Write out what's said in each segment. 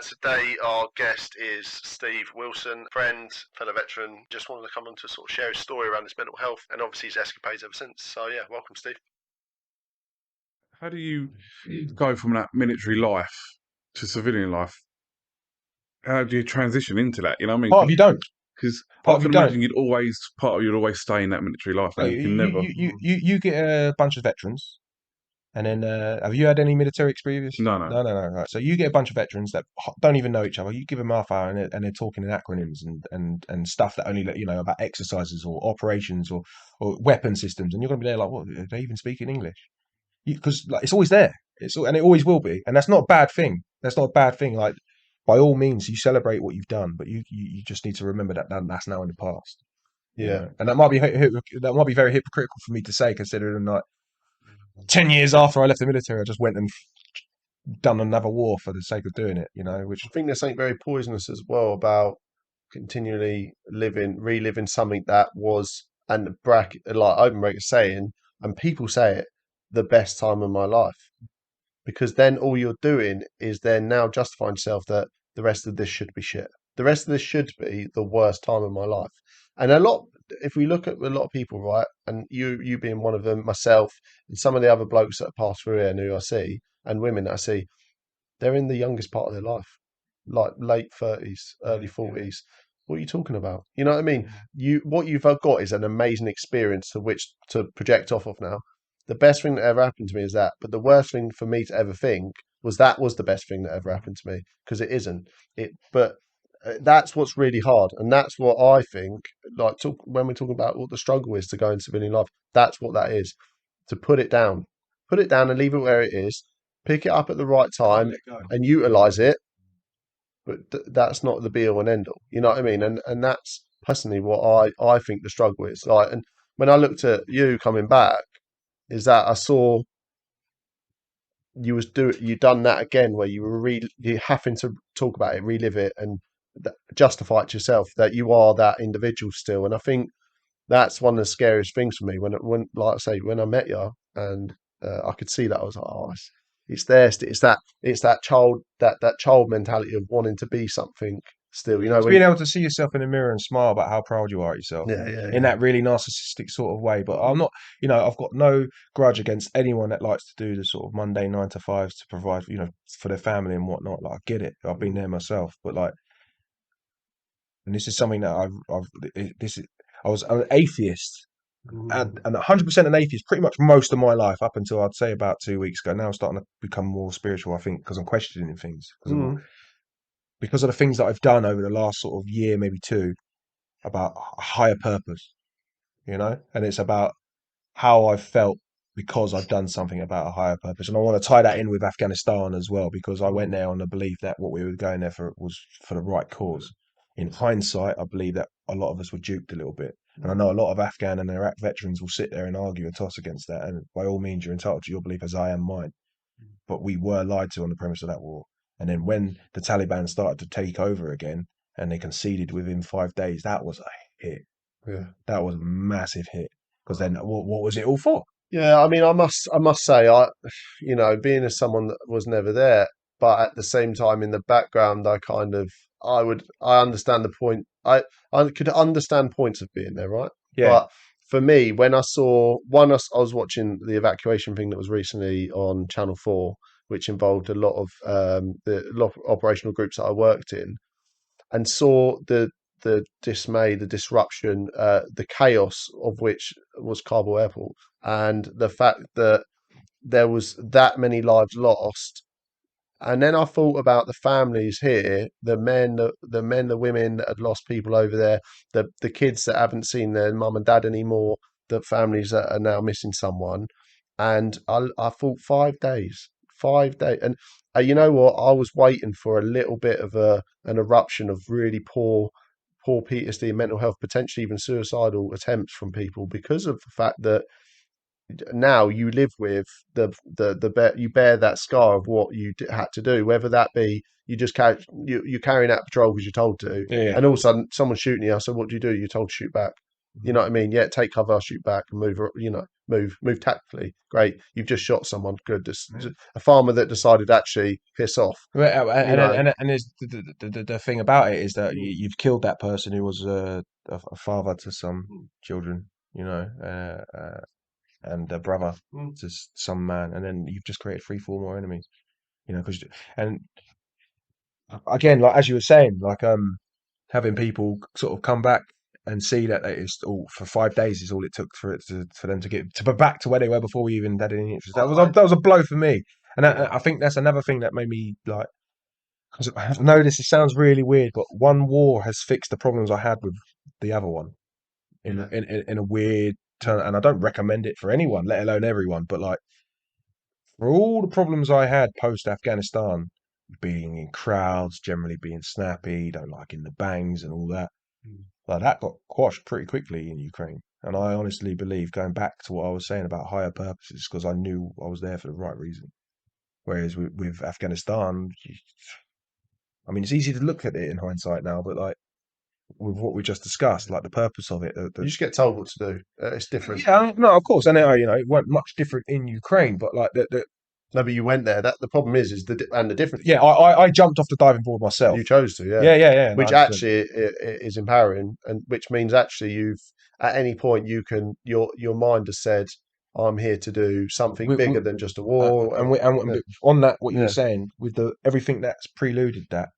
Today our guest is Steve Wilson, friend, fellow veteran. Just wanted to come on to sort of share his story around his mental health and obviously his escapades ever since. So yeah, welcome, Steve. How do you go from that military life to civilian life? How do you transition into that? You know what I mean? Part of you don't. Because Part I of can you don't. imagine you'd always stay in that military life, No, and you can never. you get a bunch of veterans, and then have you had any military experience? No, no. No. Right. So you get a bunch of veterans that don't even know each other. You give them half hour, and they're talking in acronyms and stuff that only let you know about exercises or operations or weapon systems, and you're going to be there like, what? Are they even speaking English? Because like, it's always there. And it always will be, and that's not a bad thing. That's not a bad thing. Like by all means, you celebrate what you've done, but you just need to remember that that's now in the past. You know? And that might be very hypocritical for me to say, considering like 10 years after I left the military, I just went and done another war for the sake of doing it. You know, which I think there's something very poisonous as well about continually reliving something that was, and bracket like open bracket saying, and people say it, the best time of my life. Because then all you're doing is then now justifying yourself that the rest of this should be shit. The rest of this should be the worst time of my life. And if we look at a lot of people, right, and you being one of them, myself, and some of the other blokes that have passed through here and who I see, and women that I see, they're in the youngest part of their life, like late 30s, early 40s. What are you talking about? You know what I mean? What you've got is an amazing experience to which to project off of now. The best thing that ever happened to me is that, but the worst thing for me to ever think was that was the best thing that ever happened to me, because it isn't. But that's what's really hard, and that's what I think. Like when we're talking about what the struggle is to go into civilian life, that's what that is. To put it down and leave it where it is. Pick it up at the right time and utilize it, but that's not the be all and end all. You know what I mean? And that's personally what I think the struggle is. Like, and when I looked at you coming back, is that I saw you done that again, where you were you having to talk about it, relive it, and justify it to yourself that you are that individual still. And I think that's one of the scariest things for me when like I say, when I met you and I could see that, I was like, oh, it's there. It's that child mentality of wanting to be something still. You know, it's being able to see yourself in the mirror and smile about how proud you are of yourself. In that really narcissistic sort of way. But I'm not, I've got no grudge against anyone that likes to do the sort of mundane 9 to 5s to provide, for their family and whatnot. Like I get it. I've been there myself. But like, and this is something that I was an atheist. And 100% an atheist pretty much most of my life up until I'd say about 2 weeks ago. Now I'm starting to become more spiritual, I think, because I'm questioning things. Because of the things that I've done over the last sort of year, maybe two, about a higher purpose, and it's about how I've felt because I've done something about a higher purpose. And I want to tie that in with Afghanistan as well, because I went there on the belief that what we were going there for was for the right cause. In hindsight, I believe that a lot of us were duped a little bit. And I know a lot of Afghan and Iraq veterans will sit there and argue and toss against that. And by all means, you're entitled to your belief as I am mine. But we were lied to on the premise of that war. And then when the Taliban started to take over again and they conceded within 5 days, that was a hit. Yeah. That was a massive hit. Because then what was it all for? Yeah, I mean, I must say, being as someone that was never there, but at the same time in the background, I understand the point. I could understand points of being there, right? Yeah. But for me, when I saw I was watching the evacuation thing that was recently on Channel 4, which involved a lot of operational groups that I worked in, and saw the dismay, the disruption, the chaos of which was Kabul airport, and the fact that there was that many lives lost. And then I thought about the families here, the women that had lost people over there, the kids that haven't seen their mum and dad anymore, the families that are now missing someone. And I thought 5 days, 5 days. And you know what? I was waiting for a little bit of an eruption of really poor PTSD and mental health, potentially even suicidal attempts from people, because of the fact that now you live with you bear that scar of what you had to do, whether that be you're carrying out patrol because you're told to, and all of a sudden someone's shooting you. So what do? You're told to shoot back. You know what I mean? Yeah, take cover, shoot back, and move. move tactfully. Great, you've just shot someone. Good. A farmer that decided actually piss off. Well, You know, and there's the thing about it is that you've killed that person who was a father to some children, and a brother to some man, and then you've just created 3, 4 more enemies, because and again, like as you were saying, like having people sort of come back and see that it's all for 5 days is all it took for them to get to back to where they were before we even had any interest. That was a blow for me, and I think that's another thing that made me like. Because I know this sounds really weird, but one war has fixed the problems I had with the other one in a weird turn, and I don't recommend it for anyone, let alone everyone. But like for all the problems I had post Afghanistan, being in crowds, generally being snappy, don't liking the bangs and all that, like that got quashed pretty quickly in Ukraine. And I honestly believe, going back to what I was saying about higher purposes, because I knew I was there for the right reason. Whereas with Afghanistan, I mean, it's easy to look at it in hindsight now, but like with what we just discussed, like the purpose of it, you just get told what to do. It's different. Yeah, no, of course, and it weren't much different in Ukraine, but like no, but you went there. That the problem is the difference. Yeah, I jumped off the diving board myself. You chose to, yeah, yeah. Which 100%. actually is empowering, and which means actually you've at any point you can your mind has said, I'm here to do something bigger than just a war. And on that, what you were saying with everything that's preluded that,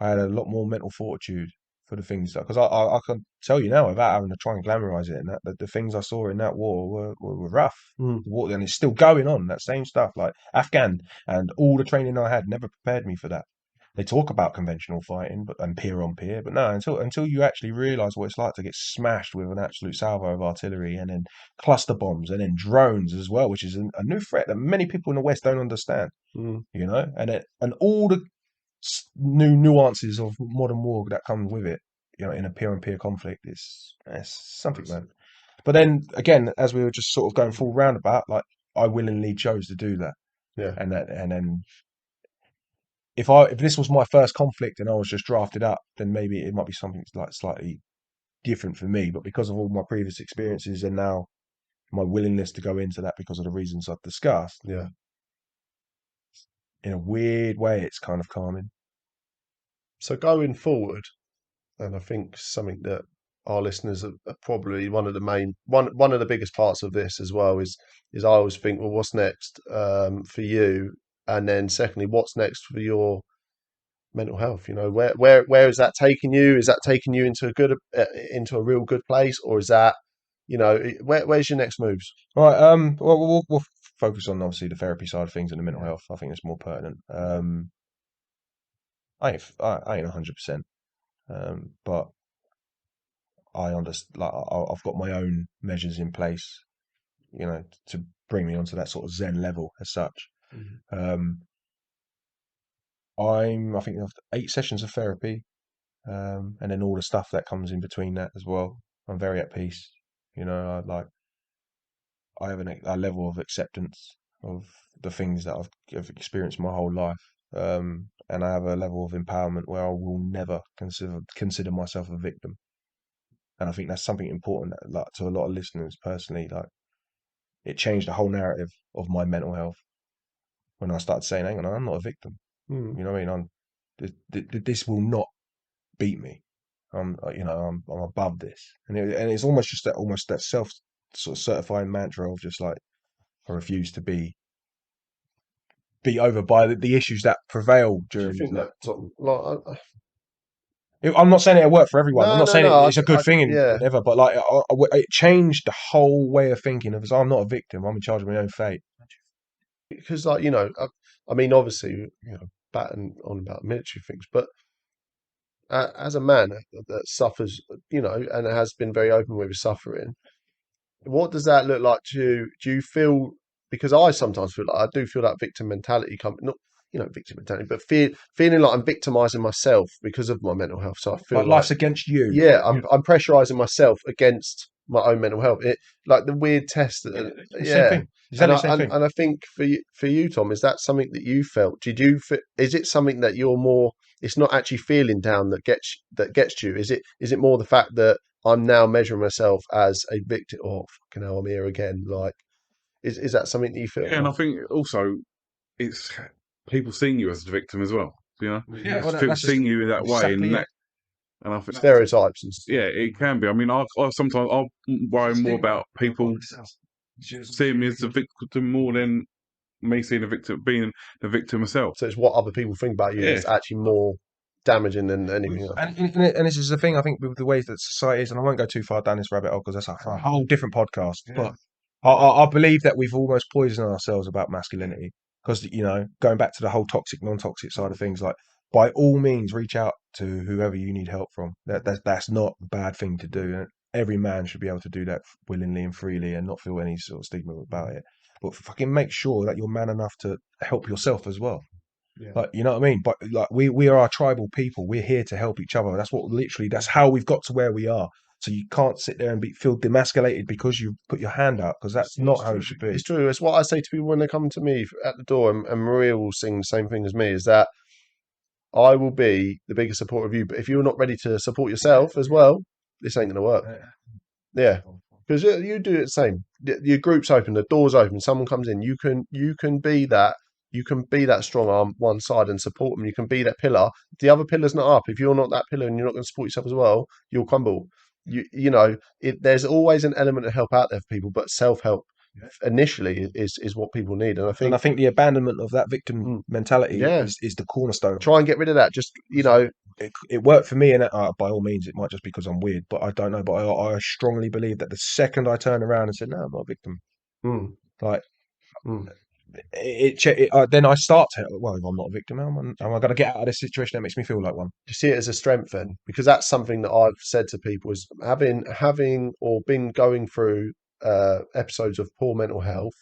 I had a lot more mental fortitude for the things that, because I can tell you now without having to try and glamorize it, and that the things I saw in that war were rough. The war, and it's still going on. That same stuff, like Afghan and all the training I had, never prepared me for that. They talk about conventional fighting, and peer on peer, but no, until you actually realise what it's like to get smashed with an absolute salvo of artillery, and then cluster bombs, and then drones as well, which is a new threat that many people in the West don't understand. And all the new nuances of modern war that comes with it, in a peer on peer conflict, it's something, man. But then again, as we were just sort of going full roundabout, like I willingly chose to do that. Yeah. And then if this was my first conflict and I was just drafted up, then maybe it might be something like slightly different for me. But because of all my previous experiences and now my willingness to go into that because of the reasons I've discussed, yeah, in a weird way, it's kind of calming. So going forward, and I think something that our listeners are probably one of the biggest parts of this as well is I always think, well, what's next for you, and then secondly, what's next for your mental health? Where is that taking you? Is that taking you into a real good place, or is that where's your next moves? All right. Well, we'll focus on obviously the therapy side of things and the mental health. I think it's more pertinent. I ain't 100%, but I understand. Like I've got my own measures in place, to bring me onto that sort of Zen level as such. I think after 8 sessions of therapy, and then all the stuff that comes in between that as well, I'm very at peace. I have a level of acceptance of the things that I've experienced my whole life, and I have a level of empowerment where I will never consider myself a victim. And I think that's something important, like to a lot of listeners personally. Like it changed the whole narrative of my mental health when I started saying, "Hang on, I'm not a victim." You know what I mean? This will not beat me. I'm above this, and it's almost just that self sort of certifying mantra of just like I refuse to be over by the issues that prevail during. Do you think that I'm not saying it'll work for everyone. No, I'm not saying it's a good thing in yeah. whatever, but like it changed the whole way of thinking of I'm not a victim. I'm in charge of my own fate. Because I mean, obviously, batting on about military things, but as a man that suffers, and has been very open with his suffering, what does that look like to you? Do you feel, because I sometimes feel like I do feel that victim mentality not victim mentality, but feeling like I'm victimizing myself because of my mental health. So I feel like life's against you. Yeah, I'm pressurizing myself against my own mental health. It like the weird test. Same thing. Exactly same thing. And I think for you, Tom, is that something that you felt? Is it something that you're more? It's not actually feeling down that gets you. Is it more the fact that I'm now measuring myself as a victim. Oh, fucking hell, I'm here again. Like, is that something that you feel? Yeah, and I think also it's people seeing you as the victim as well. You know, Yeah, well, people that's just seeing you in that way, exactly it. and I think Stereotypes and stuff. yeah, it can be. I mean, I sometimes I'll worry more about people seeing me as the victim more than me seeing the victim being the victim myself. So it's what other people think about you Yeah, that's actually more damaging than anything else. And this is the thing, I think, with the ways that society is, and I won't go too far down this rabbit hole because that's a whole different podcast. But I believe that we've almost poisoned ourselves about masculinity because, you know, going back to the whole toxic, non-toxic side of things, like by all means, reach out to whoever you need help from. That's not a bad thing to do. Every man should be able to do that willingly and freely and not feel any sort of stigma about it. But fucking make sure that you're man enough to help yourself as well. Like, you know what I mean? But like we are a tribal people. We're here to help each other. That's how we've got to where we are. So you can't sit there and feel demasculated because you put your hand out, because that's not how it should be. It's true. It's what I say to people when they come to me at the door, and Maria will sing the same thing as me, is that I will be the biggest supporter of you. But if you're not ready to support yourself as well, this ain't going to work. Yeah. Because you do it the same. Your group's open, the door's open, someone comes in. You can be that. You can be that strong arm one side and support them. You can be that pillar. If the other pillar's not up, if you're not that pillar and you're not going to support yourself as well, you'll crumble. You know, there's always an element of help out there for people, but self-help initially is what people need. And I think the abandonment of that victim mentality yeah, is the cornerstone. try and get rid of that. Just, you know, it worked for me, and by all means, it might just be because I'm weird, but I don't know. But I strongly believe that the second I turn around and said, "No, I'm not a victim," like then I start to, well, if I'm not a victim, am I going to get out of this situation that makes me feel like one? You see it as a strength then, because that's something that I've said to people is having or been going through episodes of poor mental health,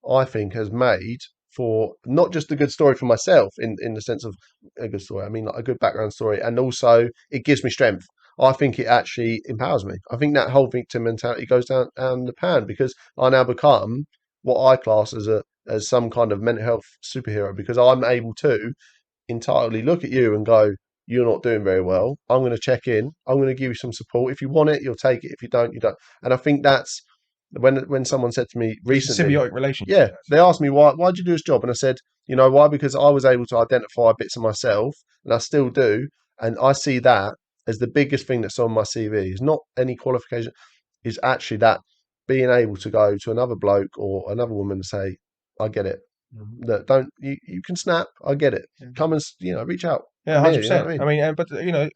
I think has made for not just a good story for myself in the sense of a good story. I mean, like a good background story, and also it gives me strength. I think it actually empowers me. I think that whole victim mentality goes down the pan because I now become what I class as some kind of mental health superhero because I'm able to entirely look at you and go, you're not doing very well. I'm going to check in. I'm going to give you some support. If you want it, you'll take it. If you don't, you don't. And I think that's when someone said to me recently, it's a symbiotic relationship. yeah, they asked me why'd you do this job, and I said, you know why? Because I was able to identify bits of myself, and I still do, and I see that as the biggest thing that's on my CV. Is not any qualification. Is actually that being able to go to another bloke or another woman and say, I get it. That don't you can snap. I get it. Come and reach out. Yeah, 100%. I I mean, but you know,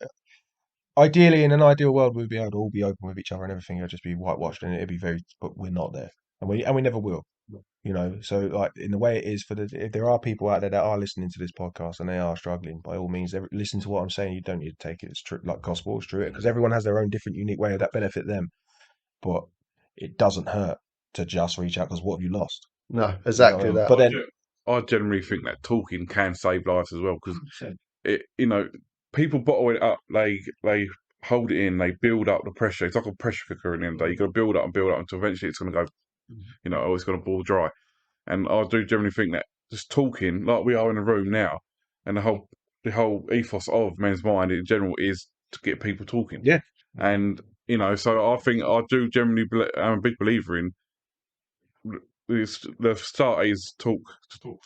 ideally, in an ideal world, we'd be able to all be open with each other and everything. It'd just be whitewashed, and it'd be very. But we're not there, and we never will. You know, so like in the way it is if there are people out there that are listening to this podcast and they are struggling, by all means, listen to what I'm saying. You don't need to take it as true, like gospel, it's true, because everyone has their own different, unique way of that benefit them. But it doesn't hurt to just reach out because what have you lost? No, exactly You know, that. but then I generally think that talking can save lives as well because people bottle it up. They hold it in. They build up the pressure. It's like a pressure cooker. In the end of the day, you got to build up and build up until eventually it's going to go. It's going to boil dry. And I do generally think that just talking like we are in a room now, and the whole ethos of Men's Mind in general is to get people talking. Yeah. And so I think I do generally. I'm a big believer in. The start is talk.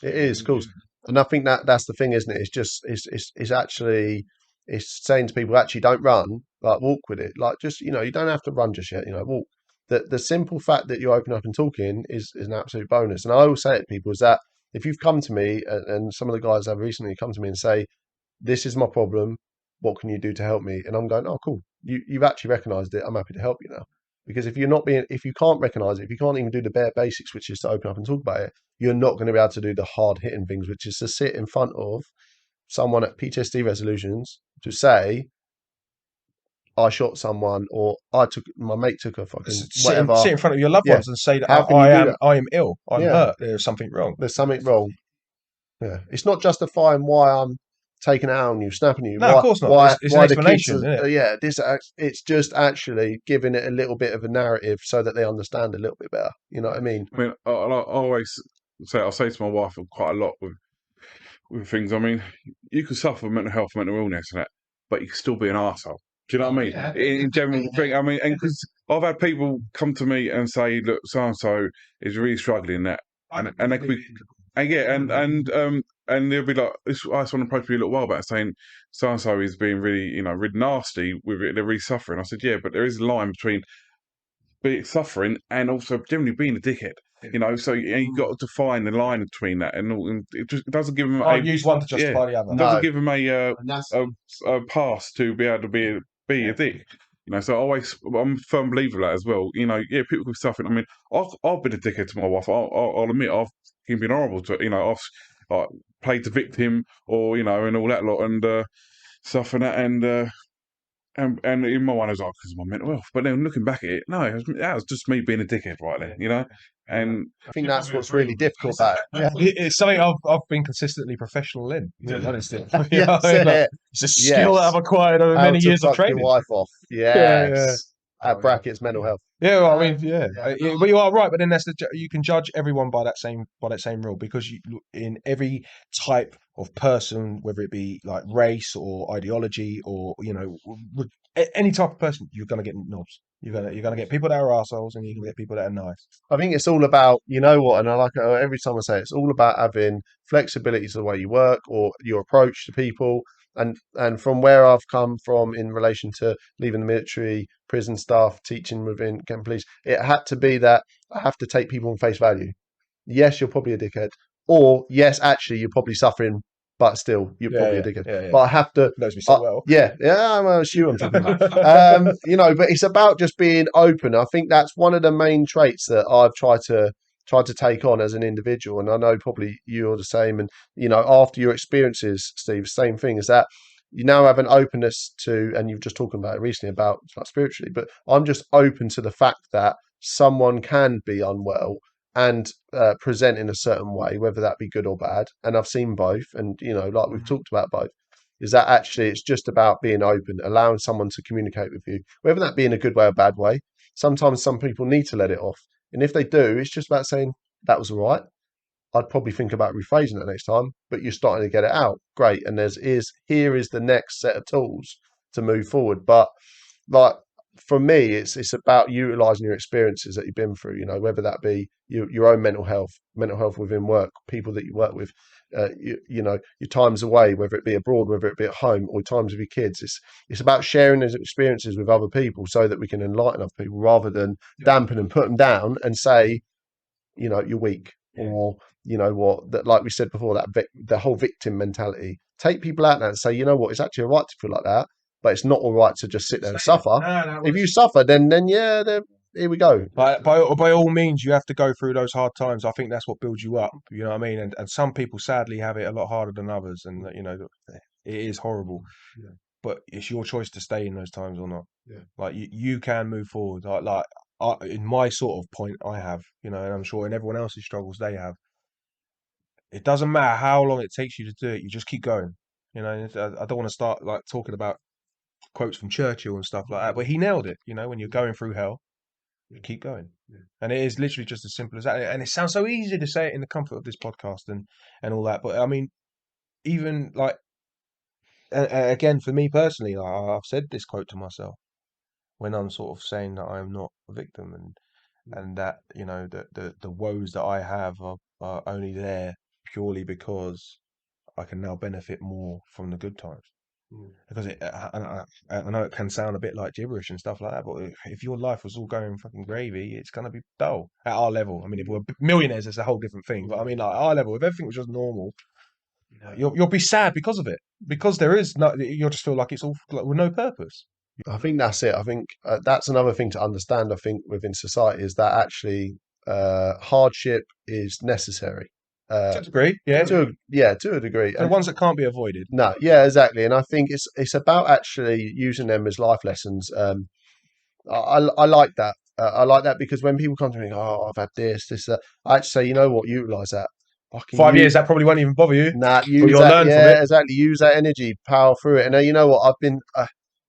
It is, of course, and I think that's the thing, isn't it? It's just it's actually it's saying to people actually don't run, like walk with it, like just you don't have to run just yet, walk. The simple fact that you open up and talking is an absolute bonus. And I always say to people is that if you've come to me and some of the guys have recently come to me and say this is my problem, what can you do to help me? And I'm going, oh cool, you've actually recognised it. I'm happy to help you now. Because if you can't recognise it, if you can't even do the bare basics, which is to open up and talk about it, you're not going to be able to do the hard hitting things, which is to sit in front of someone at PTSD resolutions to say, I shot someone or my mate took a fucking whatever. Sit in front of your loved ones and say that How can you do that? I am ill. I'm hurt. There's something wrong. There's something wrong. Yeah. It's not justifying why I'm taking it out on you, snapping you. No, why, of course not. Why, it's why an the kids explanation, isn't it? yeah, it's just actually giving it a little bit of a narrative so that they understand a little bit better. You know what I mean? I mean, I always say I say to my wife quite a lot with things. I mean, you can suffer mental health, mental illness, and that, but you can still be an arsehole. Do you know what I mean? Yeah. In general thing, I mean, and because I've had people come to me and say, "Look, so and so is really struggling that," and they could be, and yeah, and they'll be like, I had someone approached me a little while back saying, "So and so is being really, really nasty with it. They're really suffering." I said, "Yeah, but there is a line between being suffering and also generally being a dickhead." So you got to find the line between that, and it just doesn't give them Can't use one to justify the other. doesn't No. give them a pass to be able to be a dick. So I'm a firm believer of that as well. People can suffer. I mean, I've been a dickhead to my wife. I'll admit I've been horrible to I've played the victim or and all that lot and stuff and that and in my one I was like, because of my mental health. But then looking back at it, no, that was just me being a dickhead right then, And I think that's what's really difficult about it. Yeah. It's something I've been consistently professional in. Honestly, Yes, it's a skill that I've acquired over How many to years of fuck your training. wife off. Yes. At brackets mental health. Yeah, well, I mean, yeah, but you are right. But then you can judge everyone by that same rule because in every type of person, whether it be like race or ideology or any type of person, you're gonna get knobs. You're gonna get people that are assholes, and you're gonna get people that are nice. I think it's all about, you know what, and I like it every time I say it, it's all about having flexibility to the way you work or your approach to people. And from where I've come from in relation to leaving the military, prison staff, teaching within Kent Police, it had to be that I have to take people on face value. Yes, you're probably a dickhead, or yes, actually, you're probably suffering, but still, you're probably a dickhead. Yeah. But I have to. Knows me so well. Yeah, it's you I'm talking about. But it's about just being open. I think that's one of the main traits that I've tried to take on as an individual, and I know probably you're the same. And after your experiences, Steve, same thing is that you now have an openness to, and you've just talking about it recently about spiritually, but I'm just open to the fact that someone can be unwell and present in a certain way, whether that be good or bad. And I've seen both, and like we've talked about both. Is that actually it's just about being open, allowing someone to communicate with you, whether that be in a good way or bad way. Sometimes some people need to let it off. And if they do, it's just about saying, that was all right. I'd probably think about rephrasing it next time, but you're starting to get it out. Great. And here is the next set of tools to move forward. But like for me, it's about utilizing your experiences that you've been through, whether that be your own mental health within work, people that you work with, your times away, whether it be abroad, whether it be at home, or times with your kids. It's about sharing those experiences with other people so that we can enlighten other people rather than dampen and put them down and say, you're weak or what, that like we said before, that the whole victim mentality. Take people out there and say, you know what, it's actually all right to feel like that, but it's not all right to just sit there and suffer. If you suffer, then yeah, here we go. By all means, you have to go through those hard times. I think that's what builds you up. You know what I mean? And some people sadly have it a lot harder than others, and it is horrible. Yeah. But it's your choice to stay in those times or not. Yeah. Like you can move forward. In my sort of point, I have, and I'm sure in everyone else's struggles they have. It doesn't matter how long it takes you to do it. You just keep going. I don't want to start like talking about quotes from Churchill and stuff like that, but he nailed it. When you're going through hell, you keep going. Yeah. And it is literally just as simple as that. And it sounds so easy to say it in the comfort of this podcast and all that. But I mean, even like, again, for me personally, I've said this quote to myself when I'm sort of saying that I am not a victim and that, the woes that I have are only there purely because I can now benefit more from the good times. Because I know it can sound a bit like gibberish and stuff like that, but if your life was all going fucking gravy, it's going to be dull at our level. I mean, if we're millionaires, it's a whole different thing. But I mean, like our level, if everything was just normal, you'll be sad because of it. Because there is no, you'll just feel like it's all like, with no purpose. I think that's it. I think that's another thing to understand. I think within society is that actually hardship is necessary. To a degree, yeah. To a degree. The ones that can't be avoided. No, yeah, exactly. And I think it's about actually using them as life lessons. I like that. I like that because when people come to me, oh, I've had this, that, I actually say, you know what, utilize that. 5 years, that probably won't even bother you. Nah, use that. Yeah, exactly. Use that energy, power through it. And you know what,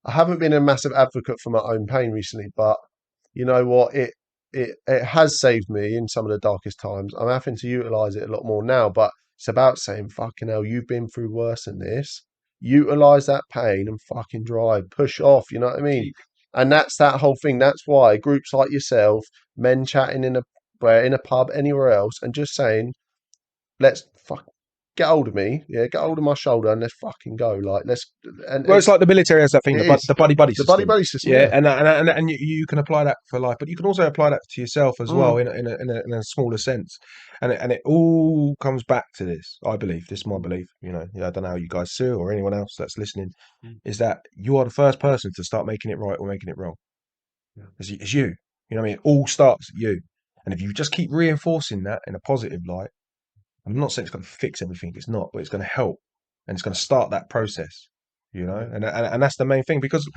I haven't been a massive advocate for my own pain recently, but you know what, it has saved me in some of the darkest times. I'm having to utilize it a lot more now, but it's about saying, fucking hell, you've been through worse than this. utilize that pain and fucking drive, push off. You know what I mean? And that's that whole thing. That's why groups like yourself, men chatting in a pub, anywhere else, and just saying, let's fuck get hold of me, yeah, get hold of my shoulder and let's fucking go. Like let's and Well, it's like the military has that thing, it is the buddy buddy the buddy system. buddy system. Yeah, Yeah. and you can apply that for life, but you can also apply that to yourself as well Mm. in a smaller sense, and it all comes back to this. I believe this is my belief. You know, I don't know how you guys feel or anyone else that's listening, is that you are the first person to start making it right or making it wrong. It's you. You know what I mean? It all starts at you, and if you just keep reinforcing that in a positive light, I'm not saying it's going to fix everything. It's not, but it's going to help, and it's going to start that process. You know, and that's the main thing, because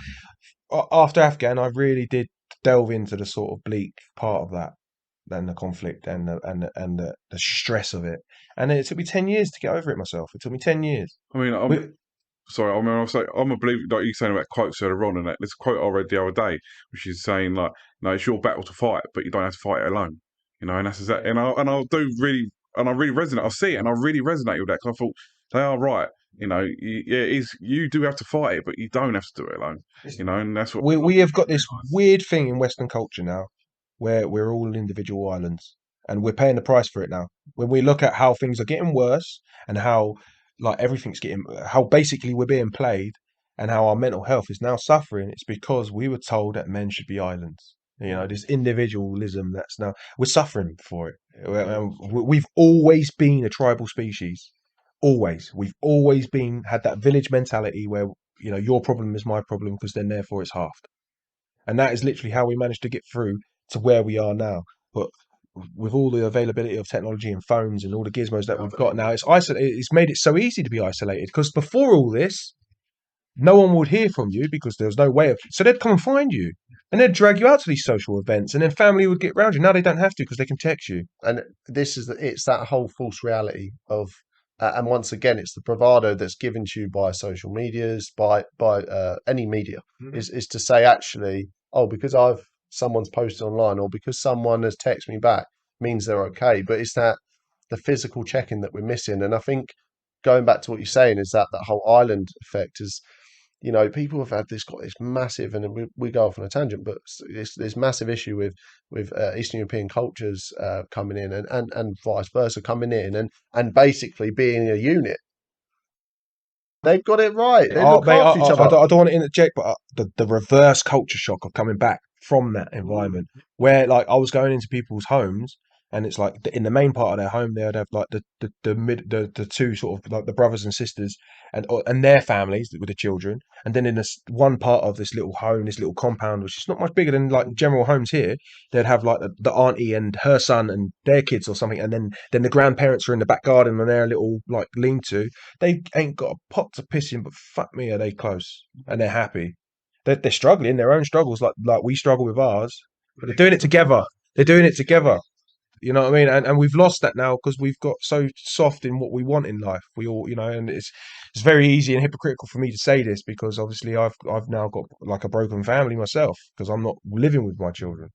after Afghan, I really did delve into the sort of bleak part of that, and the conflict and the stress of it. And it took me 10 years to get over it myself. It took me 10 years. I mean, sorry, I mean, I'll say I'm a believer, like you saying about quotes earlier on, and that there's a quote I read the other day, which is saying like, "No, it's your battle to fight, but you don't have to fight it alone." You know, and that's exactly, and I do really, and I really resonate. I see it, and I really resonate with that, because I thought they are right. You know, you do have to fight it, but you don't have to do it alone. You know, and that's what We have got this weird thing in Western culture now, where we're all individual islands, and we're paying the price for it now. When we look at how things are getting worse, and how like everything's getting, how basically we're being played, and how our mental health is now suffering, it's because we were told that men should be islands. You know, this individualism that's now we're suffering for it. We've always been a tribal species. Always, we've always been had that village mentality where, you know, your problem is my problem, because then therefore it's halved. And that is literally how we managed to get through to where we are now. But with all the availability of technology and phones and all the gizmos that we've got now, it's made it so easy to be isolated. Because before all this, no one would hear from you because there was no way of. So they'd come and find you, and they'd drag you out to these social events, and then family would get round you. Now they don't have to, because they can text you. And it's that whole false reality of, and once again, it's the bravado that's given to you by social medias, by any media, is to say actually, oh, because someone's posted online or because someone has texted me back means they're okay. But it's that the physical checking that we're missing, and I think going back to what you're saying is that whole island effect is, you know, people have got this massive, and we go off on a tangent, but this massive issue with Eastern European cultures coming in, and vice versa coming in, and basically being a unit. They've got it right. They look Mate, after each other. I don't want to interject, but the reverse culture shock of coming back from that environment, where like I was going into people's homes, and it's like in the main part of their home, they'd have like the two sort of like the brothers and sisters and their families with the children, and then in this one part of this little home, this little compound, which is not much bigger than like general homes here, they'd have like the auntie and her son and their kids or something, and then the grandparents are in the back garden and their little like lean-to. They ain't got a pot to piss in, but fuck me, are they close and they're happy. They're struggling their own struggles, like we struggle with ours, but they're doing it together. They're doing it together. You know what I mean? And we've lost that now because we've got so soft in what we want in life. We all, you know, and it's very easy and hypocritical for me to say this, because obviously I've now got like a broken family myself, because I'm not living with my children.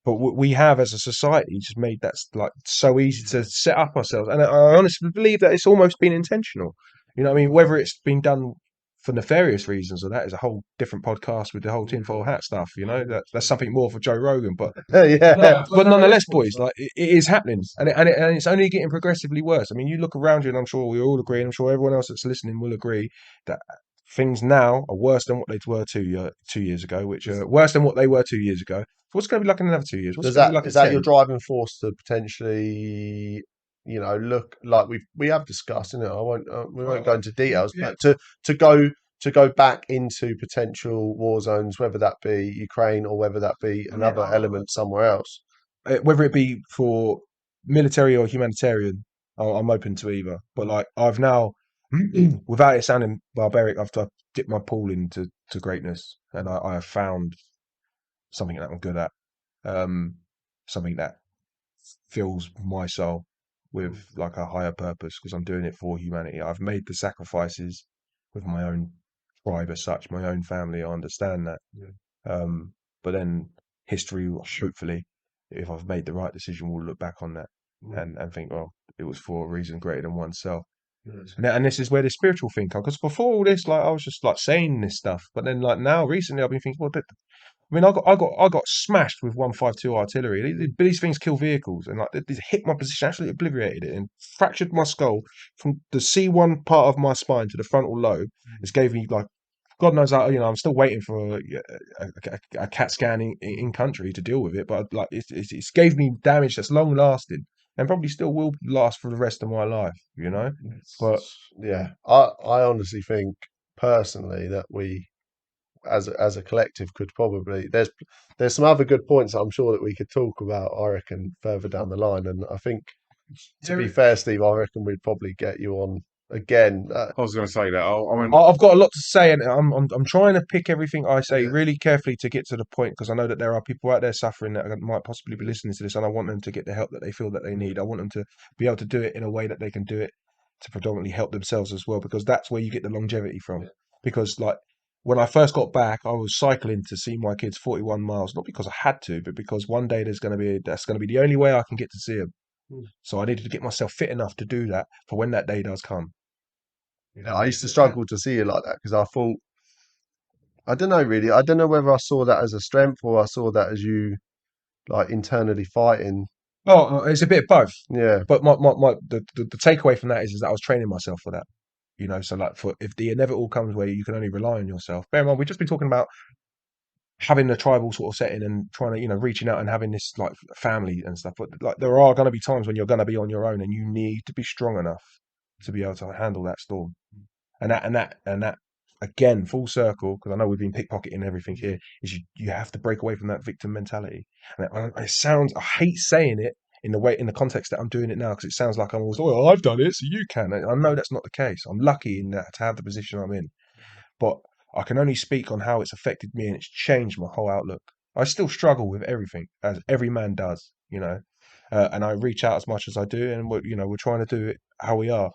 But we have, as a society, just made that like so easy to set up ourselves, and I honestly believe that it's almost been intentional. You know what I mean? Whether it's been done for nefarious reasons, or that is a whole different podcast with the whole tinfoil hat stuff. You know, that's something more for Joe Rogan. But Yeah, but nonetheless, boys, like it is happening, and it's only getting progressively worse. I mean, you look around you, and I'm sure we all agree, and I'm sure everyone else that's listening will agree that things now are worse than what they were 2 years ago, which are worse than what they were 2 years ago. What's going to be like in another 2 years? What's Does going to be that like in is that 10? your driving force to potentially, you know, look like we have discussed, you know, we won't go into details, but to go back into potential war zones, whether that be Ukraine or whether that be another element somewhere else. Whether it be for military or humanitarian, I'm open to either. But like I've now, without it sounding barbaric, I've dipped my pool into greatness, and I have found something that I'm good at, um, something that fills my soul with like a higher purpose, because I'm doing it for humanity. I've made the sacrifices with my own tribe as such, my own family. I understand that. But then history, hopefully, if I've made the right decision, we'll look back on that and think, well, it was for a reason greater than oneself. And this is where the spiritual thing comes. Because before all this, like I was just like saying this stuff, but then like now recently I've been thinking, well, I mean, I got smashed with 152 artillery. These things kill vehicles, and like they hit my position, absolutely obliterated it, and fractured my skull from the C1 part of my spine to the frontal lobe. This gave me like, God knows, I'm still waiting for a CAT scan in country to deal with it. But like, it's gave me damage that's long lasting, and probably still will last for the rest of my life. But Yeah, I honestly think personally that we as a collective could probably there's some other good points I'm sure that we could talk about, I reckon, further down the line. And I think, to be fair, Steve, I reckon we'd probably get you on again. I was going to say that. I mean, I've got a lot to say, and I'm trying to pick everything I say Yeah. really carefully to get to the point, because I know that there are people out there suffering that might possibly be listening to this, and I want them to get the help that they feel that they need. I want them to be able to do it in a way that they can do it to predominantly help themselves as well, because that's where you get the longevity from. Because like when I first got back, I was cycling to see my kids 41 miles, not because I had to, but because one day that's going to be the only way I can get to see them. So I needed to get myself fit enough to do that for when that day does come. Yeah, I used to struggle to see it like that because I thought, I don't know really, I don't know whether I saw that as a strength or I saw that as you like internally fighting. Oh, it's a bit of both. Yeah, But the takeaway from that is that I was training myself for that. So like for if the inevitable comes where you can only rely on yourself. Bear in mind, we've just been talking about having a tribal sort of setting and trying to, reaching out and having this like family and stuff. But like there are going to be times when you're going to be on your own and you need to be strong enough to be able to handle that storm. And that again, full circle, because I know we've been pickpocketing everything here, is you have to break away from that victim mentality. And it sounds, I hate saying it in the context that I'm doing it now, because it sounds like I'm always, oh, I've done it, so you can. And I know that's not the case. I'm lucky in that to have the position I'm in, but I can only speak on how it's affected me, and it's changed my whole outlook. I still struggle with everything, as every man does, and I reach out as much as I do, and we're trying to do it how we are.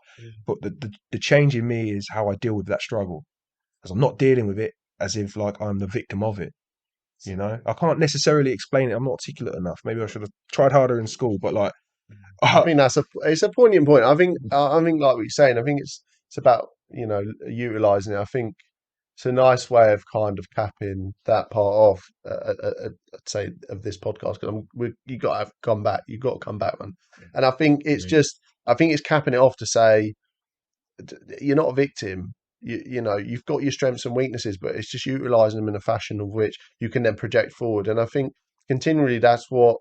But the change in me is how I deal with that struggle, because I'm not dealing with it as if like I'm the victim of it. I can't necessarily explain it. I'm not articulate enough. Maybe I should have tried harder in school, but like, I think it's a poignant point. I think like what you're saying, I think it's about utilizing it. I think it's a nice way of kind of capping that part off. I'd say of this podcast because you got to have come back. You got to come back, man. And I think it's capping it off to say you're not a victim. You've got your strengths and weaknesses, but it's just utilizing them in a fashion of which you can then project forward. And I think continually that's what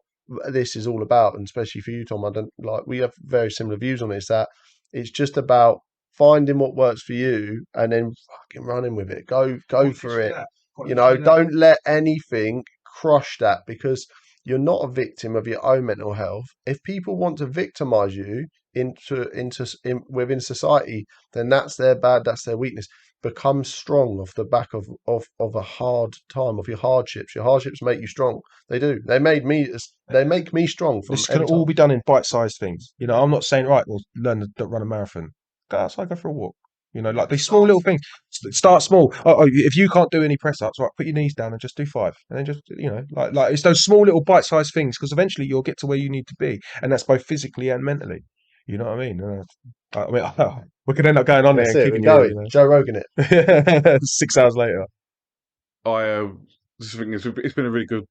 this is all about, and especially for you, Tom. I don't like we have very similar views on this. That it's just about finding what works for you and then fucking running with it. Go for it. Don't let anything crush that because you're not a victim of your own mental health. If people want to victimize you within society, then that's their bad, that's their weakness. Become strong off the back of a hard time, of your hardships. Your hardships make you strong. They do. They make me strong from this can every all time. be done in bite-sized things. I'm not saying right, well, learn to run a marathon. Go outside, go for a walk. Like these small little things. Start small. If you can't do any press ups, right, put your knees down and just do 5, and then just like it's those small little bite-sized things, because eventually you'll get to where you need to be, and that's both physically and mentally. You know what I mean? We could end up going on there That's and it. We're keeping going. Joe Rogan it. 6 hours later. I just think it's been a really good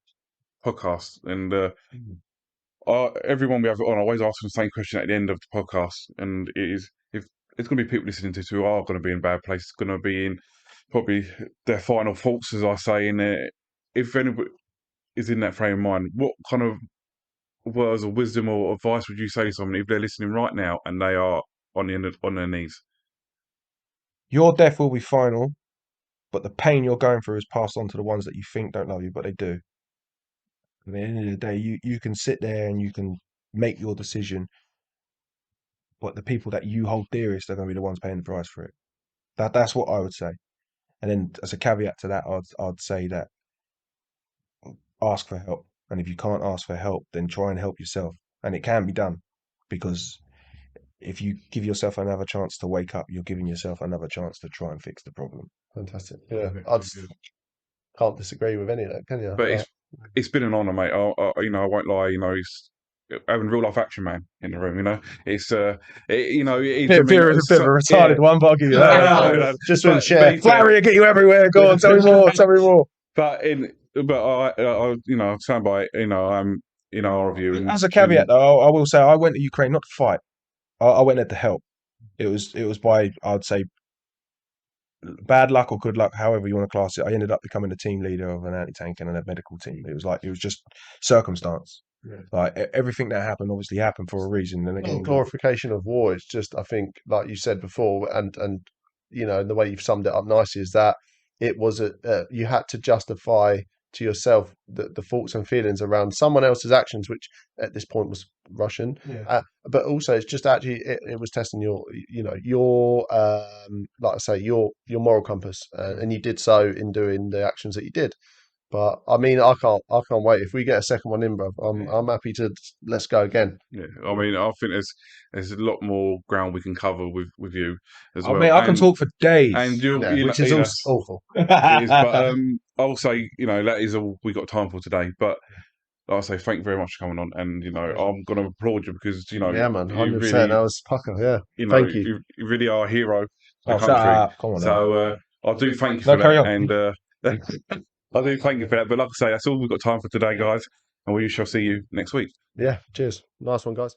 podcast, and everyone we have on, I always ask them the same question at the end of the podcast, and it is if there's going to be people listening to this who are going to be in bad places, going to be in probably their final thoughts, as I say, in there. If anybody is in that frame of mind, what kind of words of wisdom or advice would you say to someone if they're listening right now and they are on their knees? Your death will be final, but the pain you're going through is passed on to the ones that you think don't love you, but they do. At the end of the day, you can sit there and you can make your decision, but the people that you hold dearest are going to be the ones paying the price for it. That's what I would say. And then as a caveat to that, I'd say that ask for help. And if you can't ask for help, then try and help yourself. And it can be done, because if you give yourself another chance to wake up, you're giving yourself another chance to try and fix the problem. Fantastic. Yeah, I just can't disagree with any of that, can you? But it's been an honour, mate. I won't lie. having real life action man in the room. You know, it's you know, Vera is a bit of a retarded one, but I'll give you that. No. Just with the share. Flattery will get you everywhere. Go on, tell me more. Tell me more. But I you know, stand by, you know, I'm, you know, our review. And, as a caveat, though, I will say I went to Ukraine not to fight. I went there to help. It was by, I'd say, bad luck or good luck, however you want to class it. I ended up becoming the team leader of an anti-tank and a medical team. It was just circumstance. Yeah. Like everything that happened obviously happened for a reason. And again, glorification of war is just, I think, like you said before, and you know, the way you've summed it up nicely is that it was you had to justify to yourself the thoughts and feelings around someone else's actions, which at this point was Russian. Yeah. But also, it's just actually it was testing your, you know, your like I say, your moral compass, and you did so in doing the actions that you did. But I mean, I can't wait. If we get a second one in, bro, I'm happy to let's go again. Yeah, I mean, I think there's a lot more ground we can cover with you as well. I mean, I can talk for days, and which is awful. It is, but I'll say, you know, that is all we got time for today. But like I say, thank you very much for coming on, and you know, I'm going to applaud you because you know, yeah, man, 100%. Really, that was pucker. Yeah, you know, thank you. You really are a hero of the country. Come on, so I do thank you for that, and I do thank you for that. But like I say, that's all we've got time for today, guys, and we shall see you next week. Yeah, cheers. Nice one, guys.